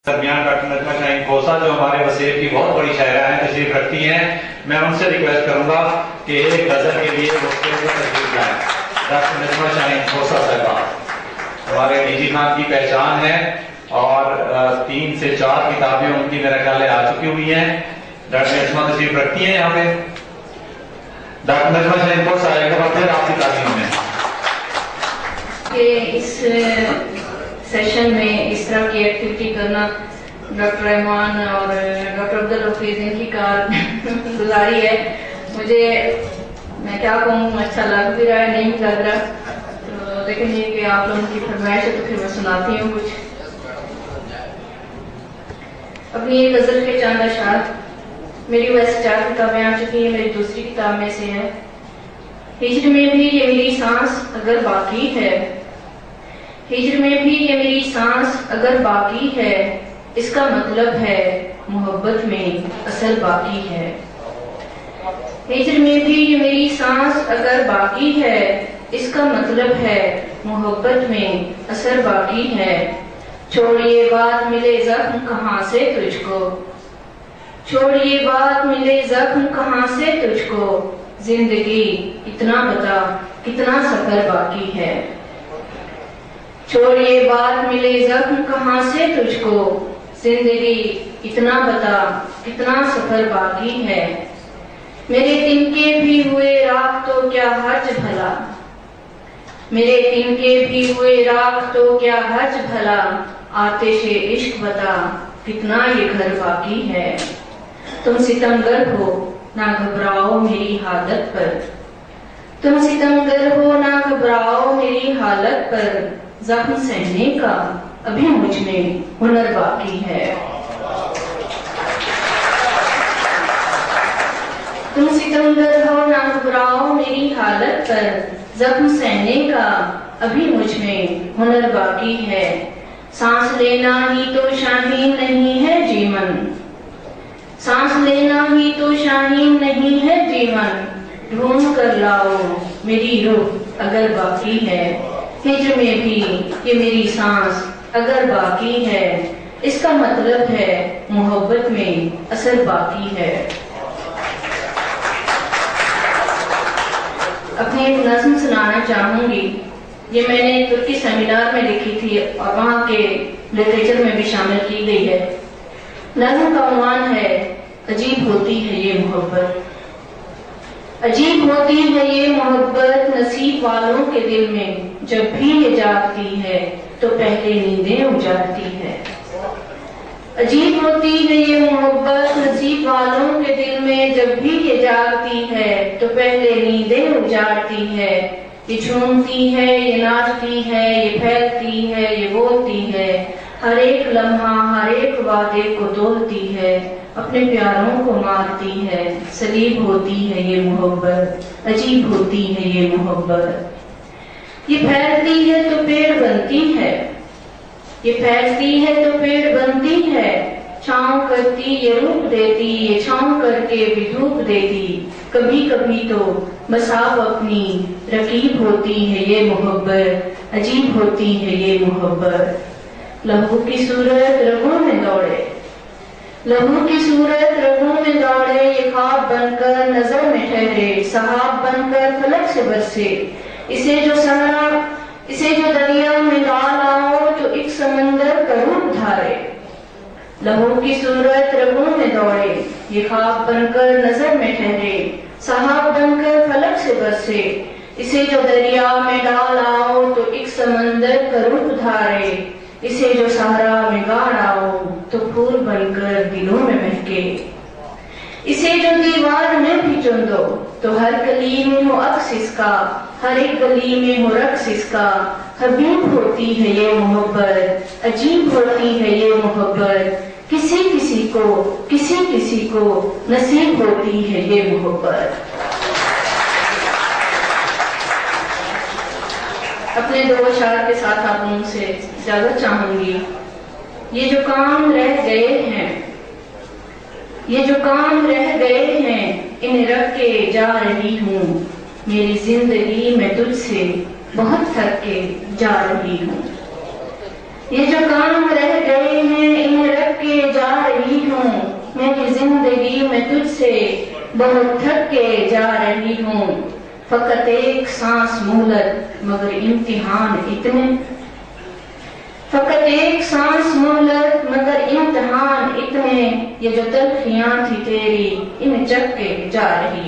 درمیان ڈاکٹر نجمہ شاہین کھوسہ جو ہمارے وسیع کی بہت بڑی شاعرہ ہیں تشریف رکھتی ہیں. میں ان سے ریکویسٹ کروں گا کہ ایک غزل کے لیے وہ اسٹیج پر تشریف لائیں. ڈاکٹر نجمہ شاہین کھوسہ صاحبہ ہمارے نجی خان کی پہچان ہے اور 3 سے 4 کتابیں ان کی میرا خیال ہے آ چکی ہوئی ہیں. ڈاکٹر نجمہ تشریف رکھتی ہیں یہاں پہ. ڈاکٹر نجمہ شاہین کھوسہ ایک بار پھر آپ کی تعظیم میں. کہ اس سیشن میں اس طرح کی ایکٹیویٹی کرنا ڈاکٹر رحمان اور ڈاکٹر عبدالحفیظ ان کی کارگزاری ہے. مجھے میں کیا کہوں اچھا لگ بھی رہا ہے نہیں بھی لگ رہا لیکن یہ کہ آپ لوگوں کی فرمائش ہے تو پھر میں سناتی ہوں کچھ اپنی ایک غزل کے چاند اشعار. میری ویسے 4 کتابیں آ چکی ہیں. میری دوسری کتاب میں سے ہے ہجر میں بھی یہ میری سانس اگر باقی ہے. ہجر میں بھی یہ میری سانس اگر باقی ہے اس کا مطلب ہے محبت میں اثر باقی ہے. ہجر میں بھی یہ میری سانس اگر باقی ہے اس کا مطلب ہے محبت میں اثر باقی ہے. چھوڑیے بات ملے زخم کہاں سے تجھ کو. چھوڑیے بات ملے زخم کہاں سے تجھ کو. زندگی اتنا بتا کتنا سفر باقی ہے. چھوڑیے بات ملے زخم کہاں سے تجھ کو. زندگی اتنا بتا کتنا سفر باقی ہے. میرے تنکے بھی ہوئے راکھ تو کیا حرج بھلا. میرے تنکے بھی ہوئے راکھ تو کیا حرج بھلا. آتش عشق بتا کتنا یہ گھر باقی ہے. تم ستمگر ہو نہ گھبراؤ میری حالت پر. تم ستمگر ہو نہ گھبراؤ میری حالت پر. زخم سہنے کا ابھی مجھ میں ہنر باقی ہے. تم ستمگر ہو نہ گھبراؤ میری حالت پر. زخم سہنے کا ابھی مجھ میں ہنر باقی ہے. سانس لینا ہی تو شاہین نہیں ہے جیون. سانس لینا ہی تو شاہین نہیں ہے جیون. ڈھونڈ کر لاؤ میری روح اگر باقی ہے. ہجر میں بھی یہ میری سانس اگر باقی ہے اس کا مطلب ہے محبت میں اثر باقی ہے. اپنی ایک نظم سنانا چاہوں گی. یہ میں نے ترکی سیمینار میں لکھی تھی اور وہاں کے لٹریچر میں بھی شامل کی گئی ہے. نظم کا عنوان ہے عجیب ہوتی ہے یہ محبت. عجیب ہوتی ہے یہ محبت نصیب والوں کے دل میں. جب بھی یہ جاگتی ہے تو پہلے نیندیں اجاڑتی ہے. عجیب ہوتی ہے یہ محبت نصیب والوں کے دل میں. جب بھی یہ جاگتی ہے تو پہلے نیندیں اجاڑتی ہے. یہ جھومتی ہے یہ ناچتی ہے یہ پھیلتی ہے یہ بولتی ہے. ہر ایک لمحہ ہر ایک وعدے کو تولتی ہے. اپنے پیاروں کو مارتی ہے. سلیب ہوتی ہے یہ محبت. عجیب ہوتی ہے یہ محبت. یہ پھیلتی ہے تو پیڑ بنتی ہے. یہ پھیلتی ہے تو پیڑ بنتی ہے. چھاؤں کرتی یہ روپ دیتی. یہ چھاؤں کر کے بھی دھوپ دیتی. کبھی کبھی تو بساب اپنی رقیب ہوتی ہے یہ محبت. عجیب ہوتی ہے یہ محبت. لہو کی صورت رگوں میں دوڑے. لہو کی صورت رگوں میں دوڑے. یہ خواب بن کر نظر میں ٹھہرے. سحاب بن کر فلک سے برسے. اسے جو صحرا اسے جو دریا میں ڈال آؤ تو ایک سمندر کا روپ دھارے. لہو کی صورت رگوں میں دوڑے. یہ خواب بن کر نظر میں ٹھہرے. سحاب بن کر فلک سے برسے. اسے جو دریا میں ڈال آؤ تو ایک سمندر کا روپ دھارے. اسے جو صحرا میں گاڑ آؤ تو پھول بن کر دلوں میں مہکے. اسے جو دیوار میں بھی چن دو تو ہر گلی میں ہو عکس اس کا. ہر ایک گلی میں ہو رقص اس کا. حبیب ہوتی ہے یہ محبت. عجیب ہوتی ہے یہ محبت. کسی کسی کو نصیب ہوتی ہے یہ محبت. اپنے 2 اشعار کے ساتھ آپ لوگوں سے اجازت چاہوں گی. یہ جو کام رہ گئے ہیں یہ جو کام رہ گئے ہیں انہیں رکھ کے جا رہی ہوں. میری زندگی میں تجھ سے بہت تھک کے جا رہی ہوں. یہ جو کام رہ گئے ہیں انہیں رکھ کے جا رہی ہوں، میری زندگی میں تجھ سے بہت تھک کے جا رہی ہوں، فقط ایک سانس مہلت مگر امتحان اتنے، فقط ایک سانس مہلت مگر امتحان اتنے، یہ جو تلخیاں تھی تیری انہیں چکھ کے جا رہی